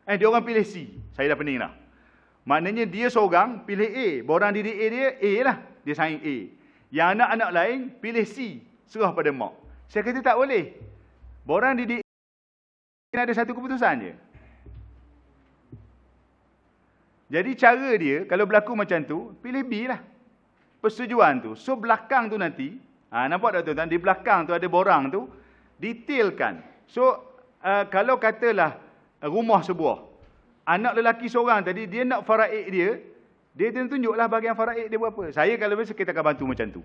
Dia orang pilih C. Saya dah pening dah. Maknanya dia seorang pilih A. Borang didik A dia, A lah. Dia sign A. Yang anak-anak lain pilih C. Serah pada mak. Saya kata tak boleh. Borang didik A ada satu keputusan je. Jadi cara dia, kalau berlaku macam tu, pilih B lah. Persetujuan tu. So belakang tu nanti, nampak tak tuan-tuan? Di belakang tu ada borang tu, detailkan. So, kalau katalah rumah sebuah, anak lelaki seorang tadi, dia nak faraid dia tunjuklah bahagian faraid dia berapa. Saya kalau biasa, kita akan bantu macam tu.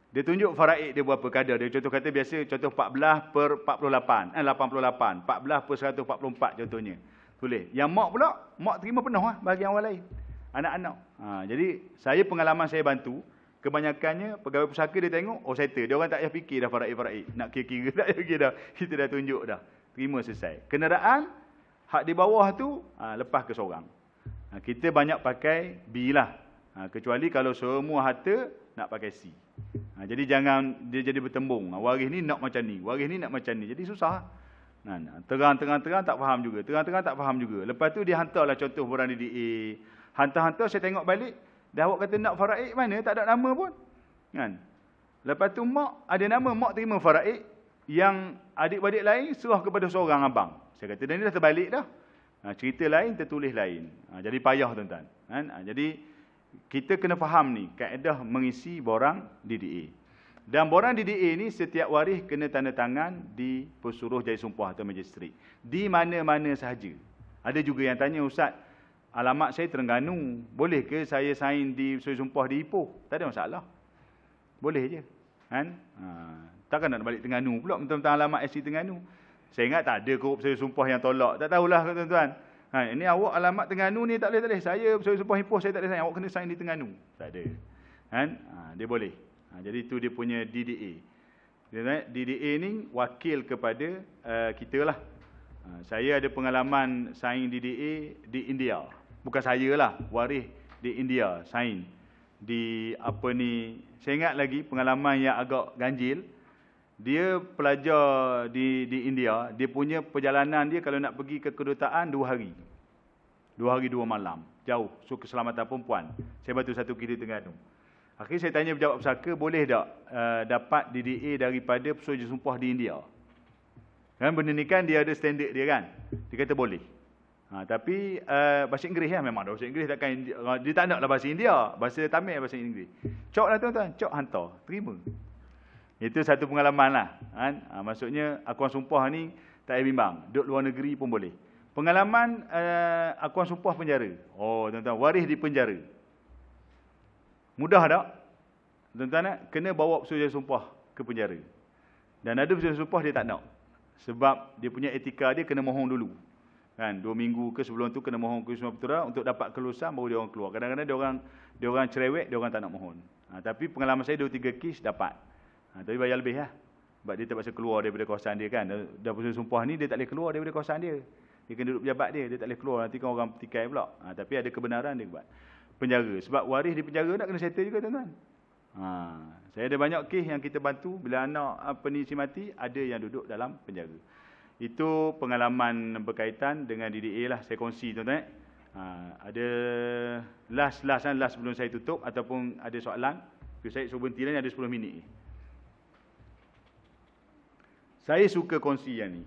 Dia tunjuk faraid dia berapa kadar. Dia contoh kata biasa, contoh 14/48, 88, 14/144 contohnya. Tulis. Yang mak pula, mak terima penuh lah bahagian orang lain. Anak-anak. Jadi, saya pengalaman saya bantu, kebanyakannya pegawai pusaka dia tengok, settle. Dia orang tak payah fikir dah faraid. Nak kira-kira tak payah fikir dah. Kita dah tunjuk dah. Terima selesai. Kenderaan, hak di bawah tu, lepas ke seorang. Kita banyak pakai B lah. Kecuali kalau semua harta, nak pakai C. Jadi jangan dia jadi bertembung. Waris ni nak macam ni. Waris ni nak macam ni. Jadi susah. Terang-terang tak faham juga. Terang-terang tak faham juga. Lepas tu dia hantarlah contoh borang didik A. Hantar-hantar saya tengok balik. Dah awak kata nak faraid mana? Tak ada nama pun. Kan? Lepas tu mak ada nama. Mak terima faraid. Yang adik-adik lain serah kepada seorang abang. Saya kata dah ni dah terbalik dah. Cerita lain, tertulis lain. Jadi payah tuan-tuan. Jadi kita kena faham ni. Kaedah mengisi borang didik A. Dan borang didik A ni setiap waris kena tanda tangan di pesuruh jaya sumpah atau magistrat. Di mana-mana sahaja. Ada juga yang tanya, Ustaz, alamat saya Terengganu. Boleh ke saya sign di pesuruh sumpah di Ipoh? Tak ada masalah. Boleh je. Kan? Takkan nak balik Terengganu pula tentang alamat SC Terengganu. Saya ingat tak ada korup pesuruh sumpah yang tolak. Tak tahulah tuan-tuan. Ini awak alamat Terengganu ni tak boleh. Saya pesuruh sumpah Ipoh saya tak boleh sign. Awak kena sign di Terengganu. Tak ada. Kan? Dia boleh. Jadi itu dia punya DDA. DDA ni wakil kepada kita lah. Saya ada pengalaman sign DDA di India. Bukan saya lah, waris di India sign. Di apa ni, saya ingat lagi pengalaman yang agak ganjil. Dia pelajar di India, dia punya perjalanan dia kalau nak pergi ke kedutaan 2 hari. 2 hari 2 malam. Jauh, so keselamatan perempuan. Saya bantu satu kereta Terengganu. Akhirnya saya tanya pejabat pusaka, boleh tak dapat DDA daripada pesuruh jaya sumpah di India? Kan benda ni kan dia ada standard dia kan. Dia kata boleh. Tapi bahasa Inggeris lah, memang bahasa Inggeris takkan dia tak nak lah bahasa India, bahasa Tamil, bahasa Inggeris. Cok lah tuan-tuan, cok hantar, terima. Itu satu pengalaman lah. Kan? Maksudnya akuan sumpah ni tak payah bimbang, duduk luar negeri pun boleh. Pengalaman akuan sumpah penjara. Tuan-tuan, waris di penjara. Mudah tak? Tuan-tuan, kena bawa pesuruh jaya sumpah ke penjara. Dan ada pesuruh jaya sumpah dia tak nak. Sebab dia punya etika dia kena mohon dulu. Kan, 2 minggu ke sebelum tu kena mohon ke Semua Petera untuk dapat kelulusan baru dia orang keluar. Kadang-kadang dia orang cerewet, dia orang tak nak mohon. Tapi pengalaman saya 2-3 kes dapat. Tapi bayar lebih lah. Sebab dia terpaksa keluar daripada kawasan dia kan. Dah pesuruh sumpah ni dia tak boleh keluar daripada kawasan dia. Dia kena duduk pejabat dia tak boleh keluar. Nanti kan orang petikai pula. Tapi ada kebenaran dia buat. Penjara. Sebab waris di penjara nak kena settle juga tuan-tuan. Saya ada banyak kes yang kita bantu. Bila anak penisi mati, ada yang duduk dalam penjara. Itu pengalaman berkaitan dengan DDA lah. Saya kongsi tuan-tuan. Ada last sebelum saya tutup. Ataupun ada soalan. Saya suruh berhenti lah, ada 10 minit. Saya suka kongsi yang ni.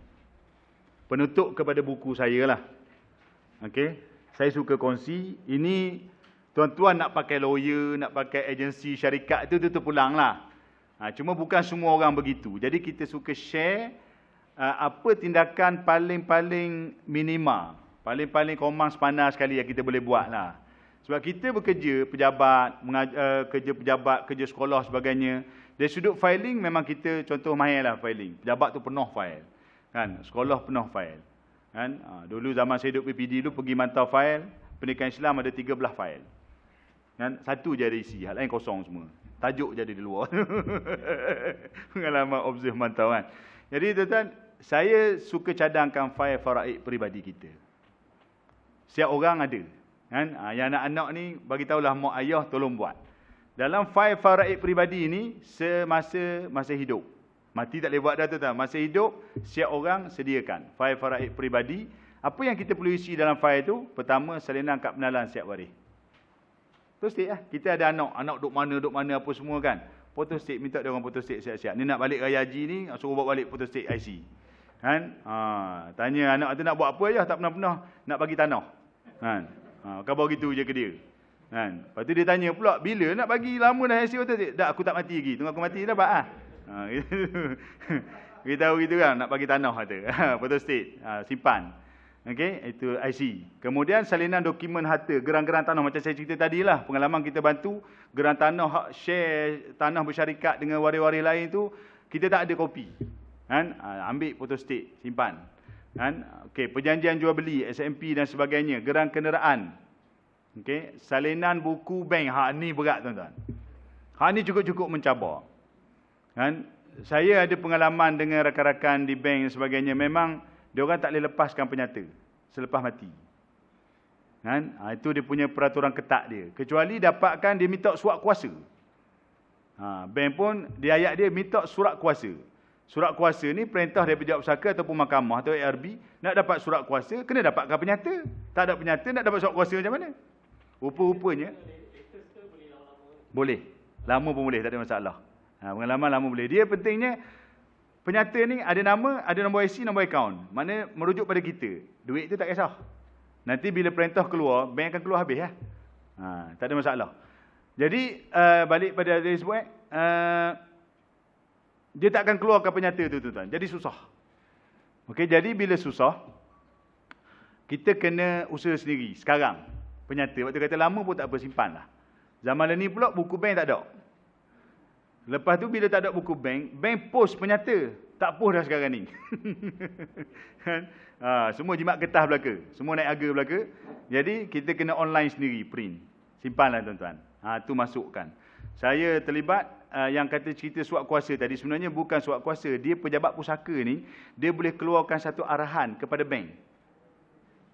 Penutup kepada buku saya lah. Okay. Saya suka kongsi. Ini tuan-tuan nak pakai lawyer, nak pakai agensi syarikat tu pulang lah. Cuma bukan semua orang begitu. Jadi kita suka share apa tindakan paling minima, paling komang sepanas sekali yang kita boleh buat lah. Sebab kita bekerja, kerja pejabat, kerja sekolah sebagainya. Dari sudut filing memang kita contoh mahir lah filing. Pejabat tu penuh file. Kan? Sekolah penuh file. Kan? Dulu zaman saya duduk PPD dulu pergi mantau file. Pendidikan Islam ada 13 file. Kan? Satu je ada isi, hal lain kosong semua. Tajuk je ada di luar. Pengalaman observe mantau kan. Jadi tuan-tuan, saya suka cadangkan fail faraid peribadi kita. Setiap orang ada. Kan? Yang anak-anak ni, bagi tahulah mak ayah tolong buat. Dalam fail faraid peribadi ni, masa hidup. Mati tak boleh buat dah tuan-tuan. Masa hidup, setiap orang sediakan. Fail faraid peribadi, Apa yang kita perlu isi dalam fail tu? Pertama, salinan kad penalan siap waris. Photostate lah. Kita ada anak duk mana apa semua kan. Photostate, minta dia orang photostate siap-siap. Ni nak balik raya haji ni, suruh bawa balik photostate IC. Kan? Tanya anak tu nak buat apa je, tak pernah nak bagi tanah. Kan? Khabar gitu je ke dia. Kan? Lepas tu dia tanya pula, bila nak bagi lama dah IC photostate? Dah, aku tak mati lagi. Tunggu aku mati dapat ah. Kita tahu gitu kan, nak bagi tanah kata. Photostate, simpan. Okey, itu IC. Kemudian salinan dokumen harta, geran-geran tanah macam saya cerita tadilah, pengalaman kita bantu geran tanah, hak share tanah bersyarikat dengan waris-waris lain tu, kita tak ada kopi. Kan? Ambil photostate, simpan. Kan? Okey, perjanjian jual beli, SMP dan sebagainya, geran kenderaan. Okey, salinan buku bank, hak ni berat tuan-tuan. Hak ni cukup-cukup mencabar. Kan? Saya ada pengalaman dengan rakan-rakan di bank dan sebagainya, memang dia orang tak boleh lepaskan penyata selepas mati. Kan? Itu dia punya peraturan ketat dia. Kecuali dapatkan dia minta surat kuasa. Bank pun di ayat dia minta surat kuasa. Surat kuasa ni perintah daripada Jawabsaka ataupun mahkamah atau ARB, nak dapat surat kuasa kena dapatkan penyata. Tak ada penyata nak dapat surat kuasa macam mana? Rupa-rupanya boleh. Lama pun boleh, tak ada masalah. Pengalaman lama boleh. Dia pentingnya penyata ni ada nama, ada nombor IC, nombor akaun. Mana merujuk pada kita. Duit tu tak kisah. Nanti bila perintah keluar, bank akan keluar habis lah. Tak ada masalah. Jadi, balik pada dia sebut, dia tak akan keluarkan penyata tu tuan-tuan. Jadi susah. Okey, jadi bila susah, kita kena usaha sendiri. Sekarang, penyata. Waktu kata lama pun tak apa, simpan lah. Zaman ni pula, buku bank tak ada. Lepas tu bila tak ada buku bank, bank post penyata. Tak post dah sekarang ni. Semua jimat getah belaka. Semua naik harga belaka. Jadi kita kena online sendiri, print. Simpanlah tuan-tuan. Tu masukkan. Saya terlibat yang kata cerita surat kuasa tadi. Sebenarnya bukan surat kuasa. Dia pejabat pusaka ni, dia boleh keluarkan satu arahan kepada bank.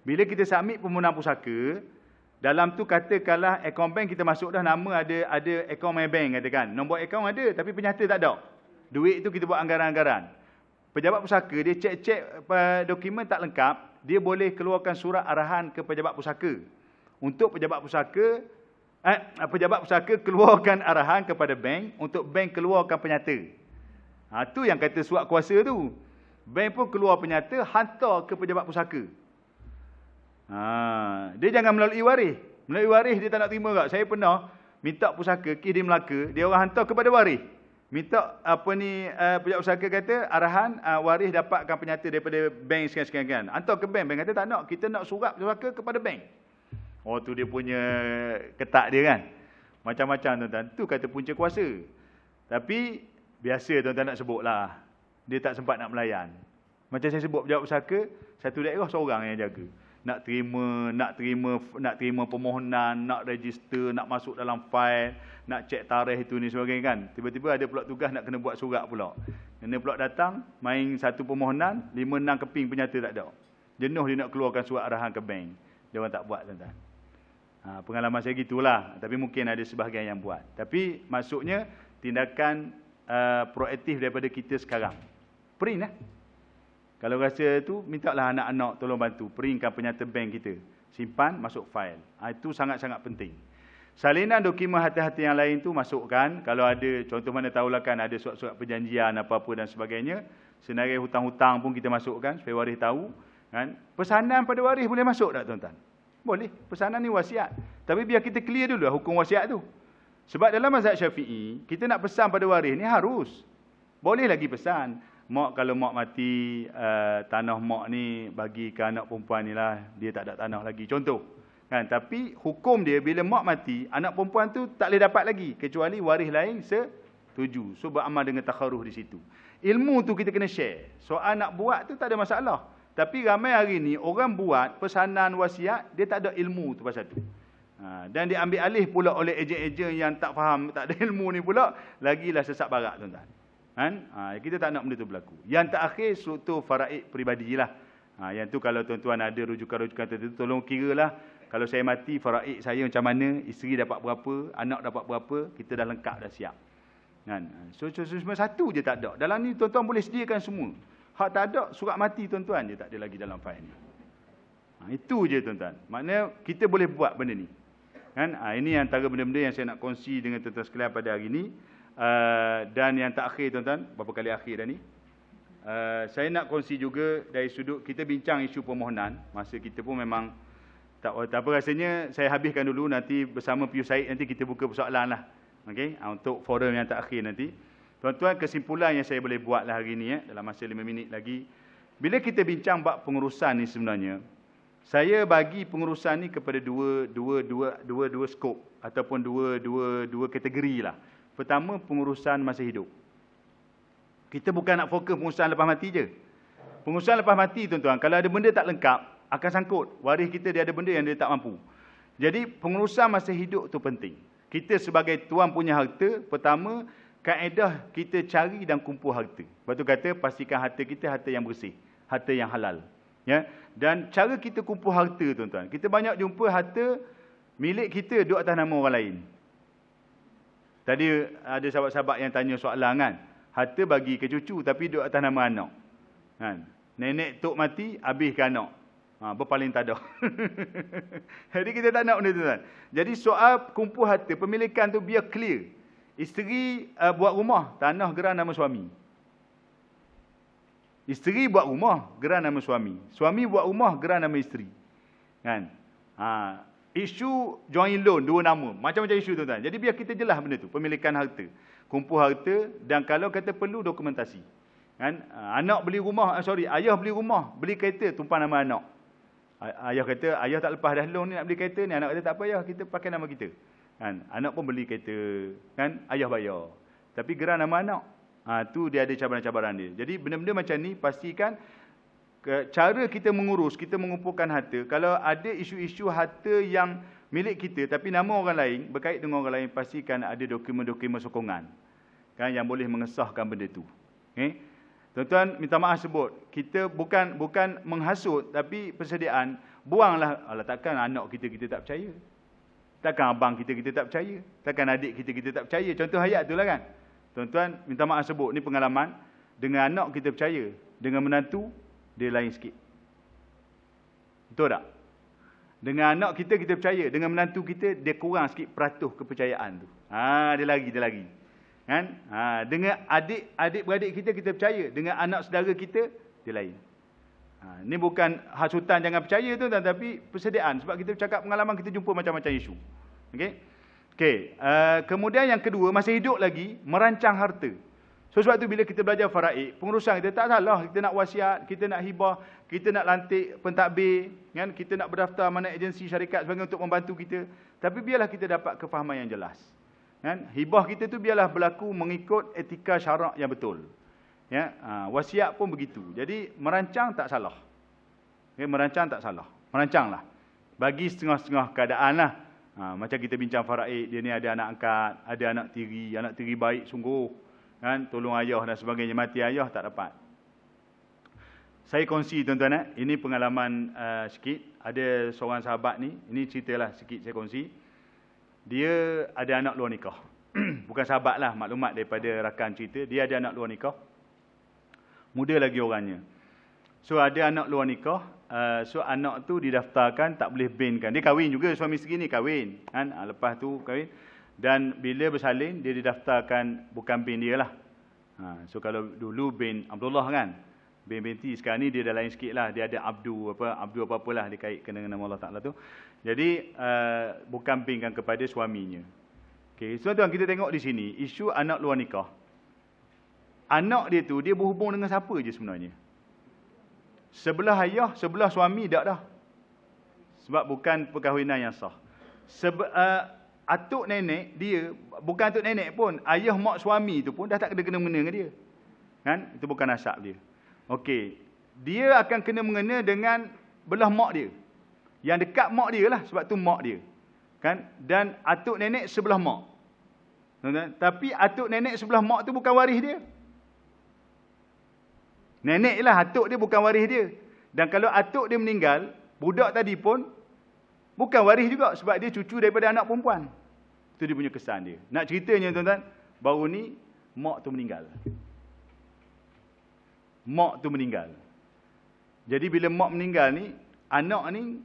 Bila kita submit permohonan pusaka, dalam tu katakanlah akaun bank kita masuk dah, nama ada akaun my bank katakan. Nombor akaun ada tapi penyata tak ada. Duit tu kita buat anggaran-anggaran. Pejabat pusaka dia cek-cek dokumen tak lengkap, dia boleh keluarkan surat arahan ke pejabat pusaka. Untuk pejabat pusaka keluarkan arahan kepada bank untuk bank keluarkan penyata. Tu yang kata surat kuasa tu. Bank pun keluar penyata, hantar ke pejabat pusaka. Dia jangan melalui waris. Melalui waris dia tak nak terima tak. Saya pernah minta pusaka, kes di Melaka, dia orang hantar kepada waris. Minta pejabat pusaka kata arahan waris dapatkan penyata daripada bank sekian-sekian kan. Hantar ke bank, bank kata tak nak, kita nak surat pusaka kepada bank. Tu dia punya ketak dia kan. Macam-macam tuan-tuan. Tu kata punca kuasa. Tapi biasa tuan-tuan nak sebutlah. Dia tak sempat nak melayan. Macam saya sebut pejabat pusaka, satu daerah seorang yang jaga. Nak terima permohonan, nak register, nak masuk dalam fail, nak cek tarikh itu ni sebagainya kan. Tiba-tiba ada pula tugas nak kena buat surat pula. Kena pula datang, main satu permohonan, 5-6 keping penyata tak ada. Jenuh dia nak keluarkan surat arahan ke bank. Dia orang tak buat tuan-tuan. Pengalaman saya gitulah. Tapi mungkin ada sebahagian yang buat. Tapi maksudnya tindakan proaktif daripada kita sekarang. Print lah. Kalau rasa tu, mintalah anak-anak tolong bantu. Printkan penyata bank kita. Simpan, masuk fail. Itu sangat-sangat penting. Salinan dokumen harta-harta yang lain tu masukkan. Kalau ada, contoh mana tahulah kan, ada surat-surat perjanjian apa-apa dan sebagainya. Senarai hutang-hutang pun kita masukkan, supaya waris tahu. Kan? Pesanan pada waris boleh masuk tak tuan-tuan? Boleh. Pesanan ni wasiat. Tapi biar kita clear dulu lah hukum wasiat tu. Sebab dalam mazhab Syafi'i, kita nak pesan pada waris ni harus. Boleh lagi pesan. Mak kalau mak mati, tanah mak ni bagi ke anak perempuan ni lah, dia tak ada tanah lagi. Contoh. Kan? Tapi hukum dia bila mak mati, anak perempuan tu tak boleh dapat lagi. Kecuali waris lain setuju. So beramal dengan takharuh di situ. Ilmu tu kita kena share. Soal nak buat tu tak ada masalah. Tapi ramai hari ni orang buat pesanan wasiat, dia tak ada ilmu tu pasal tu. Dan diambil alih pula oleh ejen-ejen yang tak faham, tak ada ilmu ni pula, lagilah sesak barak tuan-tuan. Kan? Kita tak nak benda tu berlaku. Yang terakhir, struktur faraid peribadilah. Yang tu kalau tuan-tuan ada rujukan-rujukan tertentu, tolong kira lah. Kalau saya mati, faraid saya macam mana, isteri dapat berapa, anak dapat berapa, kita dah lengkap, dah siap. Kan? So, cuma satu je tak ada. Dalam ni tuan-tuan boleh sediakan semua. Hak tak ada, surat mati tuan-tuan je tak ada lagi dalam fail ni. Itu je tuan-tuan. Maknanya kita boleh buat benda ni. Kan? Ini antara benda-benda yang saya nak kongsi dengan tuan-tuan sekalian pada hari ini. Dan yang terakhir tuan-tuan, berapa kali akhir dah ni. Saya nak kongsi juga dari sudut kita bincang isu permohonan. Masa kita pun memang tak apa, rasanya saya habiskan dulu, nanti bersama Pius Said nanti kita buka persoalan lah. Okay? Untuk forum yang terakhir nanti. Tuan-tuan, kesimpulan yang saya boleh buat lah hari ini dalam masa 5 minit lagi. Bila kita bincang bab pengurusan ni sebenarnya, saya bagi pengurusan ni kepada dua skop ataupun dua kategori lah. Pertama, pengurusan masa hidup. Kita bukan nak fokus pengurusan lepas mati je. Pengurusan lepas mati tuan-tuan, kalau ada benda tak lengkap, akan sangkut. Waris kita dia ada benda yang dia tak mampu. Jadi pengurusan masa hidup tu penting. Kita sebagai tuan punya harta, pertama, kaedah kita cari dan kumpul harta. Sebab tu kata pastikan harta kita harta yang bersih, harta yang halal. Ya, dan cara kita kumpul harta tuan-tuan, kita banyak jumpa harta milik kita duduk atas nama orang lain. Tadi ada sahabat-sahabat yang tanya soalan kan, harta bagi ke cucu tapi duduk atas nama anak. Kan? Nenek tok mati, habis ke anak. Berpaling tak ada. Jadi kita tak nak benda tu tuan. Jadi soal kumpul harta, pemilikan tu biar clear. Isteri buat rumah, tanah geran nama suami. Isteri buat rumah, geran nama suami. Suami buat rumah, geran nama isteri. Kan? Isu joint loan, dua nama. Macam-macam isu tuan-tuan. Jadi biar kita jelas benda tu. Pemilikan harta. Kumpul harta dan kalau kata perlu dokumentasi. Kan? Anak beli rumah, ayah beli rumah, beli kereta, tumpang nama anak. Ayah kata, ayah tak lepas dah loan ni nak beli kereta ni. Anak kata, tak apa ayah, kita pakai nama kita. Kan? Anak pun beli kereta. Kan? Ayah bayar. Tapi geran nama anak. Tu dia ada cabaran-cabaran dia. Jadi benda-benda macam ni pastikan cara kita mengurus, kita mengumpulkan harta. Kalau ada isu-isu harta yang milik kita tapi nama orang lain, berkait dengan orang lain, pastikan ada dokumen-dokumen sokongan. Kan, yang boleh mengesahkan benda tu. Okay? Tuan-tuan, minta maaf sebut, kita bukan menghasut tapi persediaan, buanglah. Alah, takkan anak kita tak percaya. Takkan abang kita tak percaya. Takkan adik kita tak percaya. Contoh hayat tu lah kan. Tuan-tuan, minta maaf sebut, ni pengalaman. Dengan anak kita percaya, dengan menantu, dia lain sikit. Betul tak? Dengan anak kita percaya, dengan menantu kita, dia kurang sikit peratus kepercayaan tu. Dia lagi. Kan? Dengan adik-beradik kita percaya, dengan anak saudara kita, dia lain. Ni bukan hasutan jangan percaya tu, tapi persediaan. Sebab kita bercakap pengalaman, kita jumpa macam-macam isu. Okey. Kemudian yang kedua, masih hidup lagi, merancang harta. So sebab tu bila kita belajar faraid, pengurusan kita tak salah. Kita nak wasiat, kita nak hibah, kita nak lantik pentadbir, kan? Kita nak berdaftar mana agensi syarikat sebagai untuk membantu kita. Tapi biarlah kita dapat kefahaman yang jelas. Kan? Hibah kita tu biarlah berlaku mengikut etika syarak yang betul. Ya, wasiat pun begitu. Jadi merancang tak salah. Merancang tak salah. Merancanglah. Bagi setengah-setengah keadaan lah. Macam kita bincang faraid, dia ni ada anak angkat, ada anak tiri baik sungguh. Kan? Tolong ayah dan sebagainya, mati ayah tak dapat. Saya kongsi tuan-tuan, ini pengalaman sikit. Ada seorang sahabat ni, ini ceritalah sikit saya kongsi. Dia ada anak luar nikah. Bukan sahabat lah, maklumat daripada rakan cerita. Dia ada anak luar nikah. Muda lagi orangnya. So ada anak luar nikah. So anak tu didaftarkan, tak boleh binkan. Dia kahwin juga, suami isteri ni kahwin. Kan? Lepas tu kahwin. Dan bila bersalin, dia didaftarkan bukan bin dia lah. So kalau dulu bin Abdullah kan. Bin binti, sekarang ni dia dah lain sikit lah. Dia ada Abdu apa-apalah dia kaitkan dengan nama Allah Ta'ala tu. Jadi bukan binkan kepada suaminya. Okay, so tuan kita tengok di sini, isu anak luar nikah. Anak dia tu, dia berhubung dengan siapa je sebenarnya? Sebelah ayah, sebelah suami dah. Sebab bukan perkahwinan yang sah. Atuk nenek dia, bukan atuk nenek pun, ayah mak suami tu pun dah tak kena-mengena dengan dia. Kan? Itu bukan nasab dia. Okey, dia akan kena mengena dengan belah mak dia. Yang dekat mak dia lah, sebab tu mak dia. Kan? Dan atuk nenek sebelah mak. Tapi atuk nenek sebelah mak tu bukan waris dia. Nenek lah, atuk dia bukan waris dia. Dan kalau atuk dia meninggal, budak tadi pun bukan waris juga sebab dia cucu daripada anak perempuan. Itu dia punya kesan dia. Nak ceritanya tuan-tuan, baru ni mak tu meninggal. Mak tu meninggal. Jadi bila mak meninggal ni, anak ni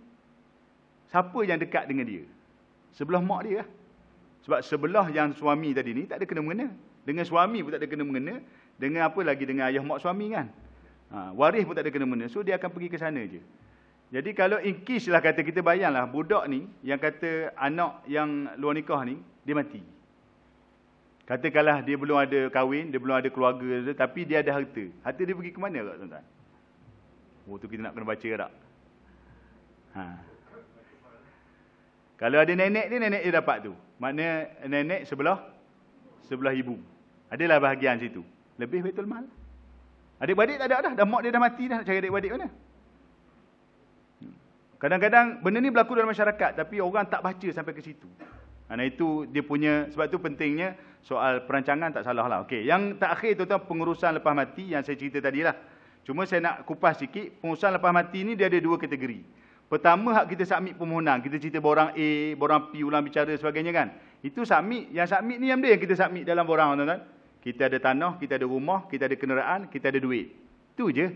siapa yang dekat dengan dia? Sebelah mak dia lah. Sebab sebelah yang suami tadi ni tak ada kena-mengena. Dengan suami pun tak ada kena-mengena. Dengan apa lagi dengan ayah mak suami kan. Waris pun tak ada kena-mengena. So dia akan pergi ke sana je. Jadi kalau in case lah kata kita bayanglah budak ni yang kata anak yang luar nikah ni dia mati. Katakanlah dia belum ada kahwin, dia belum ada keluarga, tapi dia ada harta. Harta dia pergi ke mana tak tuan-tuan? Oh tu kita nak kena baca tak? Kalau ada nenek dia dapat tu. Maknanya nenek sebelah ibu. Adalah bahagian situ. Lebih Baitul Mal. Adik-beradik tak ada dah. Dah mak dia dah mati dah. Nak cari adik-beradik mana? Kadang-kadang benda ni berlaku dalam masyarakat. Tapi orang tak baca sampai ke situ. Karena itu dia punya, sebab tu pentingnya soal perancangan tak salah lah. Okey, yang terakhir tuan-tuan pengurusan lepas mati yang saya cerita tadi lah. Cuma saya nak kupas sikit. Pengurusan lepas mati ni dia ada dua kategori. Pertama, hak kita submit permohonan. Kita cerita borang A, borang P, ulang bicara sebagainya kan. Itu submit. Yang submit ni yang dia yang kita submit dalam borang tuan-tuan. Kita ada tanah, kita ada rumah, kita ada kenderaan, kita ada duit. Itu je.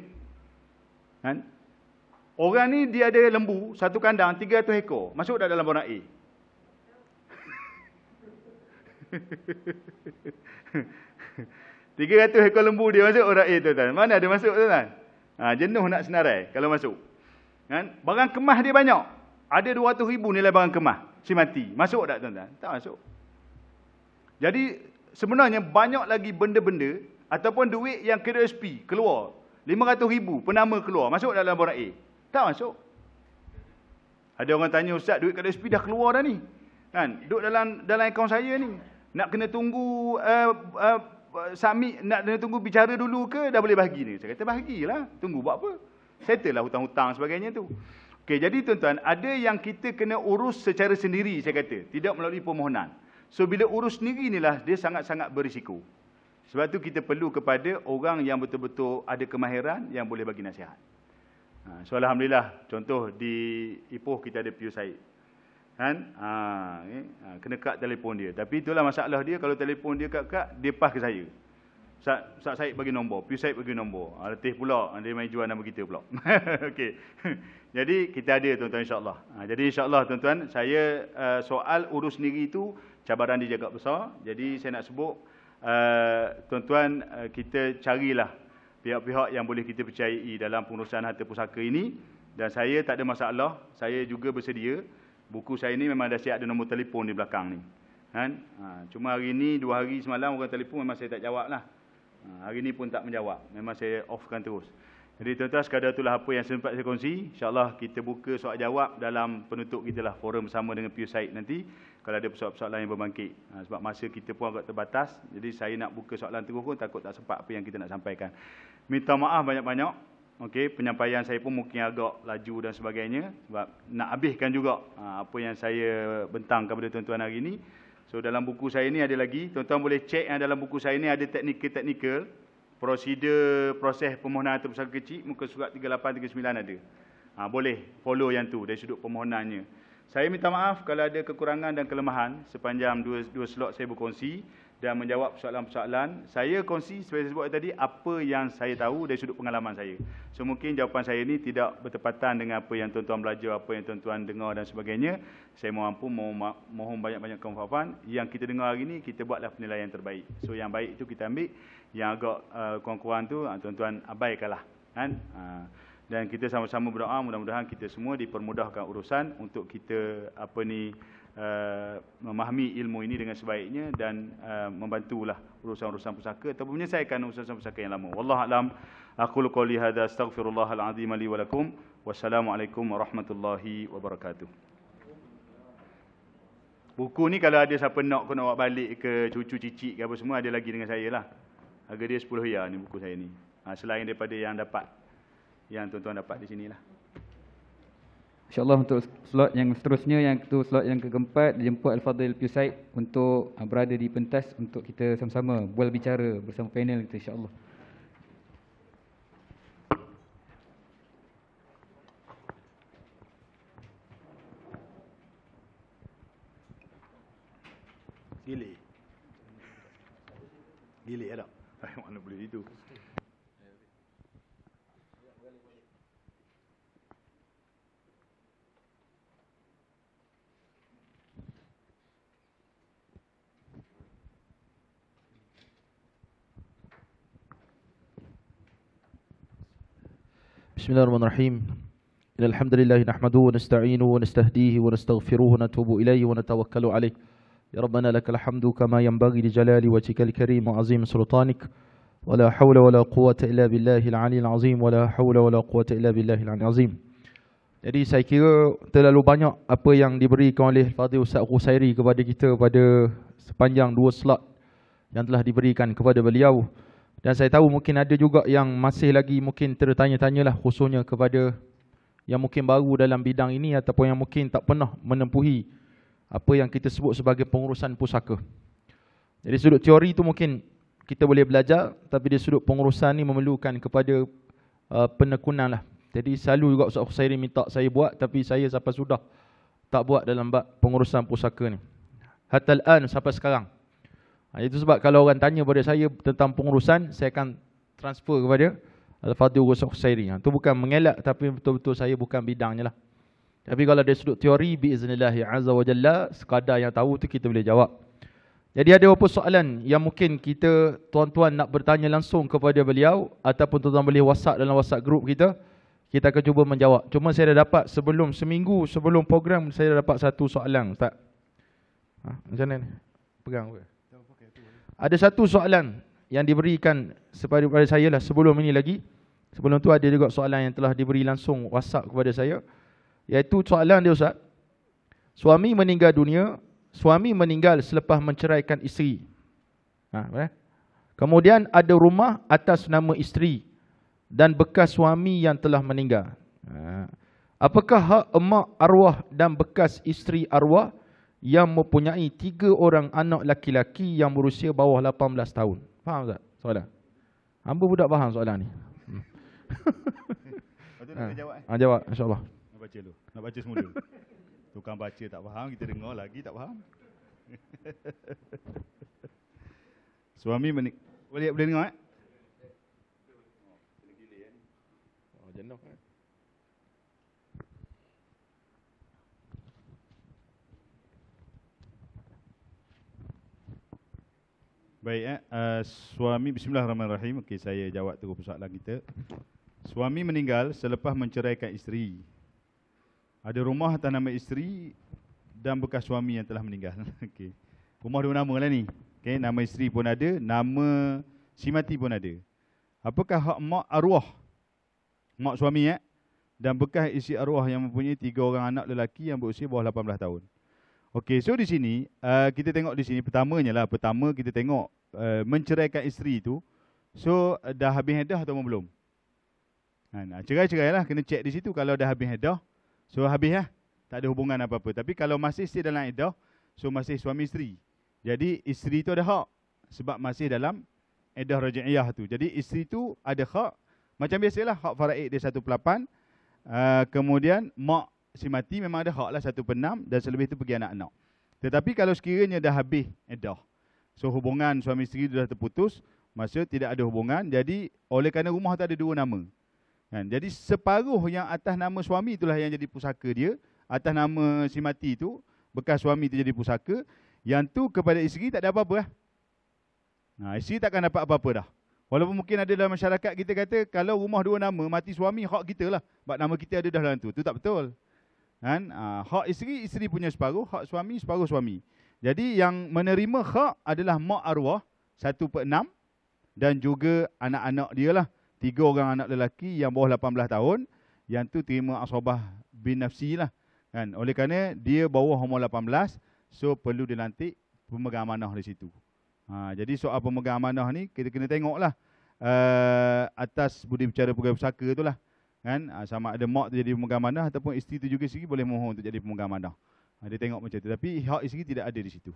Kan? Orang ni dia ada lembu, satu kandang, 300 ekor. Masuk tak dalam borang A? Tiga 300 ekor lembu dia masuk orang A tuan-tuan. Mana ada masuk tuan-tuan? Jenuh nak senarai kalau masuk. Kan? Barang kemas dia banyak. Ada 200,000 nilai barang kemas. Si mati. Masuk tak tuan-tuan? Tak masuk. Jadi sebenarnya banyak lagi benda-benda ataupun duit yang KWSP keluar. 500,000 penama keluar. Masuk dalam borang A? Tak masuk. Ada orang tanya, Ustaz, duit KWSP dah keluar dah ni. Kan? Duduk dalam akaun saya ni. Nak kena tunggu submit, nak kena tunggu bicara dulu ke dah boleh bahagi ni? Saya kata bahagilah. Tunggu buat apa? Settle lah hutang-hutang sebagainya tu. Okey, jadi tuan-tuan, ada yang kita kena urus secara sendiri, saya kata. Tidak melalui permohonan. So, bila urus sendiri inilah, dia sangat-sangat berisiko. Sebab tu kita perlu kepada orang yang betul-betul ada kemahiran yang boleh bagi nasihat. So, Alhamdulillah, contoh di Ipoh kita ada Piu Said. Kan? Kena kat telefon dia. Tapi itulah masalah dia, kalau telefon dia kat, dia pas ke saya. Ustaz Said bagi nombor, Piu Said bagi nombor. Letih pula, dia main jual nama kita pula. Okey. Jadi kita ada tuan-tuan insya-Allah. Jadi insya-Allah tuan-tuan, saya soal urus sendiri itu cabaran dia agak besar. Jadi saya nak sebut tuan-tuan, kita carilah pihak-pihak yang boleh kita percayai dalam pengurusan harta pusaka ini, dan saya tak ada masalah, saya juga bersedia. Buku saya ni memang dah siap ada nombor telefon di belakang ni. Kan? Cuma hari ni 2 hari semalam orang telefon memang saya tak jawab lah. Hari ni pun tak menjawab. Memang saya offkan terus. Jadi tuan-tuan, sekadar itulah apa yang sempat saya kongsi. InsyaAllah kita buka soal jawab dalam penutup kita lah. Forum bersama dengan Piu Said nanti. Kalau ada persoalan-persoalan yang berbangkit. Sebab masa kita pun agak terbatas. Jadi saya nak buka soalan terus pun takut tak sempat apa yang kita nak sampaikan. Minta maaf banyak-banyak. Okey, penyampaian saya pun mungkin agak laju dan sebagainya. Sebab nak habiskan juga apa yang saya bentang kepada tuan-tuan hari ini. So dalam buku saya ni ada lagi, tuan-tuan boleh cek yang dalam buku saya ni ada teknikal, prosedur proses permohonan harta pusaka kecil, muka surat 38 39 ada. Boleh follow yang tu dari sudut permohonannya. Saya minta maaf kalau ada kekurangan dan kelemahan sepanjang dua slot saya berkongsi dan menjawab persoalan-persoalan. Saya kongsi seperti saya sebut tadi apa yang saya tahu dari sudut pengalaman saya. So mungkin jawapan saya ni tidak bertepatan dengan apa yang tuan-tuan belajar, apa yang tuan-tuan dengar dan sebagainya. Saya mohon banyak-banyak kemaafan. Yang kita dengar hari ni, kita buatlah penilaian terbaik. So yang baik itu kita ambil, yang agak kurang-kurang tu tuan-tuan abaikanlah. Kan? Dan kita sama-sama berdoa mudah-mudahan kita semua dipermudahkan urusan untuk kita memahami ilmu ini dengan sebaiknya dan membantulah urusan-urusan pusaka ataupun menyelesaikan urusan pusaka yang lama. Wallahu a'lam. Aqulu qouli hadza astaghfirullah al-azim li wa lakum. Wassalamualaikum warahmatullahi wabarakatuh. Buku ni kalau ada siapa nak bawa balik ke cucu cicit ke apa semua, ada lagi dengan saya lah. Harga dia 10 riyal ni buku saya ni. Selain daripada yang tuan-tuan dapat di sinilah. InsyaAllah untuk slot yang seterusnya, yang itu slot yang keempat, dijemput Al-Fadhil Piu Said untuk berada di pentas untuk kita sama-sama bual bicara bersama panel kita insyaAllah. Gilik tak? Mana boleh itu? Bismillahirrahmanirrahim. Alhamdulillah nahmaduhu wa nasta'inuhu wa nastahdihi wa nastaghfiruhu wa natubu ilayhi wa natawakkalu alayh. Ya Rabbana lakal hamdu kama yanbaghi li jalali wajhikal karim wa azim sultanik. Wa la hawla wa la quwwata illa billahil aliyyil azim wa la hawla wa la quwwata illa billahil aliyyil azim. Jadi saya kira terlalu banyak apa yang diberikan oleh Fadil Ustaz Qusairi kepada kita pada sepanjang 2 slot yang telah diberikan kepada beliau. Dan saya tahu mungkin ada juga yang masih lagi mungkin tertanya-tanyalah, khususnya kepada yang mungkin baru dalam bidang ini ataupun yang mungkin tak pernah menempuhi apa yang kita sebut sebagai pengurusan pusaka. Jadi sudut teori itu mungkin kita boleh belajar, tapi di sudut pengurusan ni memerlukan kepada penekunan lah. Jadi selalu juga Ustaz Qusairi minta saya buat, tapi saya sampai sudah tak buat dalam bab pengurusan pusaka ni. Hatta al-an, sampai sekarang. Itu sebab kalau orang tanya pada saya tentang pengurusan, saya akan transfer kepada Al-Fadhil Ustaz Qusairi. Itu bukan mengelak, tapi betul-betul saya bukan bidangnya lah. Tapi kalau dari sudut teori, biiznillah azza wa jalla, sekadar yang tahu tu kita boleh jawab. Jadi ada beberapa soalan yang mungkin kita, tuan-tuan nak bertanya langsung kepada beliau, ataupun tuan-tuan boleh WhatsApp dalam WhatsApp group kita akan cuba menjawab. Cuma saya dah dapat seminggu sebelum program, saya dah dapat satu soalan, Ustaz. Macam mana ni? Pegang ke? Ada satu soalan yang diberikan kepada saya lah sebelum ini lagi. Sebelum tu ada juga soalan yang telah diberi langsung WhatsApp kepada saya. Iaitu soalan dia, Ustaz. Suami meninggal dunia, suami meninggal selepas menceraikan isteri. Kemudian ada rumah atas nama isteri dan bekas suami yang telah meninggal. Apakah hak emak arwah dan bekas isteri arwah yang mempunyai 3 orang anak laki-laki yang berusia bawah 18 tahun? Faham tak soalan? Hamba budak faham soalan ni. Lepas tu nak jawab Jawab insya-Allah. Nak baca dulu. Nak baca semula. Tukang baca tak faham, kita dengar lagi tak faham. Suami boleh dengar Jenah. Baik, suami, bismillahirrahmanirrahim. Okey, saya jawab terus persoalan kita. Suami meninggal selepas menceraikan isteri. Ada rumah atas nama isteri dan bekas suami yang telah meninggal. Okey. Rumah 2 nama lah ni. Okey, nama isteri pun ada, nama si mati pun ada. Apakah hak mak arwah? Mak suami dan bekas isteri arwah yang mempunyai 3 orang anak lelaki yang berusia bawah 18 tahun. Okey, so di sini kita tengok di sini pertama kita tengok menceraikan isteri itu, so dah habis iddah atau belum? Cerai-cerai lah, kena cek di situ. Kalau dah habis iddah, so habis lah, tak ada hubungan apa-apa. Tapi kalau masih stay dalam iddah, so masih suami isteri. Jadi isteri itu ada hak sebab masih dalam iddah raj'iyah tu. Jadi isteri itu ada hak macam biasalah, hak faraid dia 1/8. Kemudian mak si mati memang ada hak lah 1/6 dan selebih itu pergi anak-anak. Tetapi kalau sekiranya dah habis iddah, so hubungan suami isteri dah terputus, masa tidak ada hubungan, jadi oleh kerana rumah tu ada 2 nama. Jadi separuh yang atas nama suami itulah yang jadi pusaka dia, atas nama si mati itu, bekas suami itu jadi pusaka, yang tu kepada isteri tak ada apa-apa lah. Isteri takkan dapat apa-apa dah. Walaupun mungkin ada dalam masyarakat kita kata, kalau rumah 2 nama, mati suami, hak kita lah. Sebab nama kita ada dah dalam tu. Itu tak betul. Hak isteri punya separuh, hak suami separuh suami. Jadi yang menerima hak adalah mak arwah 1/6 dan juga anak-anak dia lah, 3 orang anak lelaki yang bawah 18 tahun, yang tu terima asabah bin nafsi lah. Oleh kerana dia bawah umur 18, so perlu dilantik pemegang amanah di situ. Jadi soal pemegang amanah ni kita kena tengoklah atas budi bicara pegawai pusaka itulah. Sama ada mak tu jadi pemegang amanah ataupun isteri tu juga sendiri boleh mohon untuk jadi pemegang amanah. Dia tengok macam tu. Tapi hak isteri tidak ada di situ.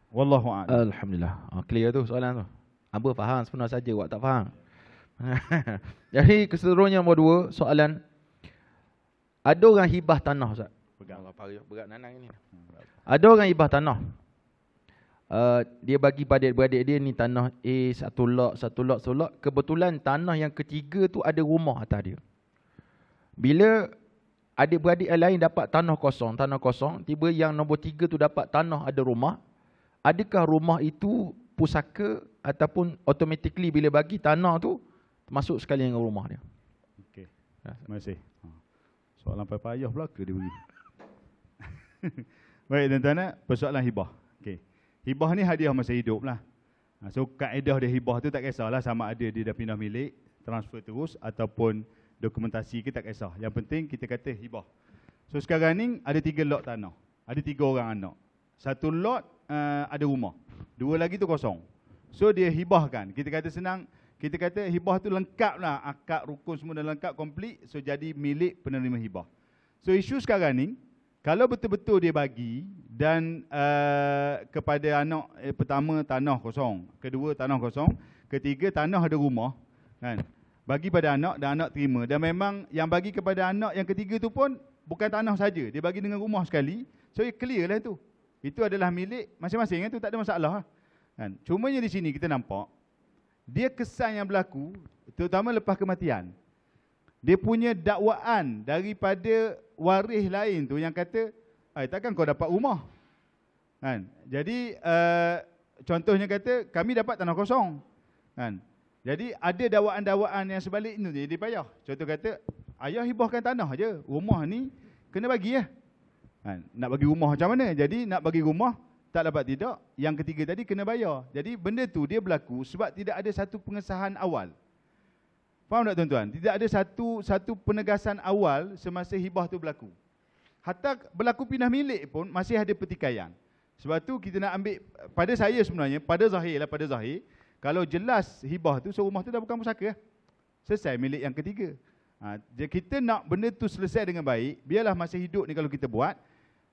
Wallahu a'lam. Alhamdulillah. Clear tu soalan tu. Hamba faham sepenuh saja, awak tak faham. Jadi keseluruhannya nombor 2 soalan. Ada orang hibah tanah, Ustaz. Pegang berat nanang ini. Ada orang hibah tanah. Dia bagi pada adik-beradik dia ni tanah A, satu lot. Kebetulan tanah yang ketiga tu ada rumah atas dia. Bila adik-beradik yang lain dapat tanah kosong, tiba yang nombor 3 tu dapat tanah ada rumah, adakah rumah itu pusaka ataupun automatically bila bagi tanah tu masuk sekali dengan rumah dia? Okey. Terima kasih. Soalan payah pula ke dia beri. Baik tuan-tuan, persoalan hibah. Okey. Hibah ni hadiah masa hidup lah. So kaedah dia hibah tu tak kisahlah sama ada dia dah pindah milik, transfer terus ataupun dokumentasi ke tak kisah. Yang penting kita kata hibah. So sekarang ni ada 3 lot tanah. Ada 3 orang anak. 1 lot ada rumah. 2 lagi tu kosong. So dia hibahkan. Kita kata senang, kita kata hibah tu lengkap lah. Akad, rukun semua dah lengkap, komplit. So jadi milik penerima hibah. So isu sekarang ni, kalau betul-betul dia bagi dan kepada anak pertama tanah kosong, kedua tanah kosong, ketiga tanah ada rumah, kan? Bagi pada anak dan anak terima. Dan memang yang bagi kepada anak yang ketiga tu pun bukan tanah saja, dia bagi dengan rumah sekali. So clear lah tu. Itu adalah milik masing-masing, kan? Tu tak ada masalah lah. Kan? Cumanya di sini kita nampak dia kesan yang berlaku terutama lepas kematian. Dia punya dakwaan daripada waris lain tu yang kata, takkan kau dapat rumah? Kan? Jadi contohnya kata kami dapat tanah kosong. Kan? Jadi ada dakwaan-dakwaan yang sebalik itu jadi payah. Contoh kata ayah hibahkan tanah je, rumah ni kena bagi ya. Kan? Nak bagi rumah macam mana? Jadi nak bagi rumah tak dapat tidak, yang ketiga tadi kena bayar. Jadi benda tu dia berlaku sebab tidak ada satu pengesahan awal. Faham tak tuan-tuan? Tidak ada satu penegasan awal semasa hibah tu berlaku. Hatta berlaku pindah milik pun masih ada pertikaian. Sebab tu kita nak ambil, pada saya sebenarnya, pada zahir, kalau jelas hibah tu, so rumah tu dah bukan pusaka. Selesai milik yang ketiga. Jadi kita nak benda tu selesai dengan baik, biarlah masa hidup ni kalau kita buat,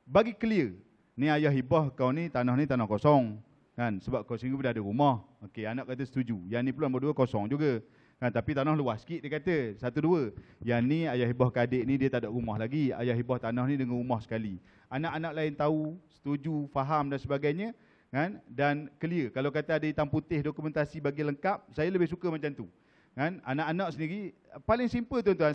bagi clear. Ni ayah hibah kau ni tanah kosong. Kan? Sebab kau sendiri dah ada rumah. Okey, anak kata setuju. Yang ni pula nombor 2 kosong juga. Kan, tapi tanah luas sikit dia kata, 1-2. Yang ni ayah hibah ke adik ni dia tak ada rumah lagi. Ayah hibah tanah ni dengan rumah sekali. Anak-anak lain tahu, setuju, faham dan sebagainya. Kan? Dan clear. Kalau kata ada hitam putih dokumentasi bagi lengkap, saya lebih suka macam tu. Kan? Anak-anak sendiri, paling simple tuan-tuan.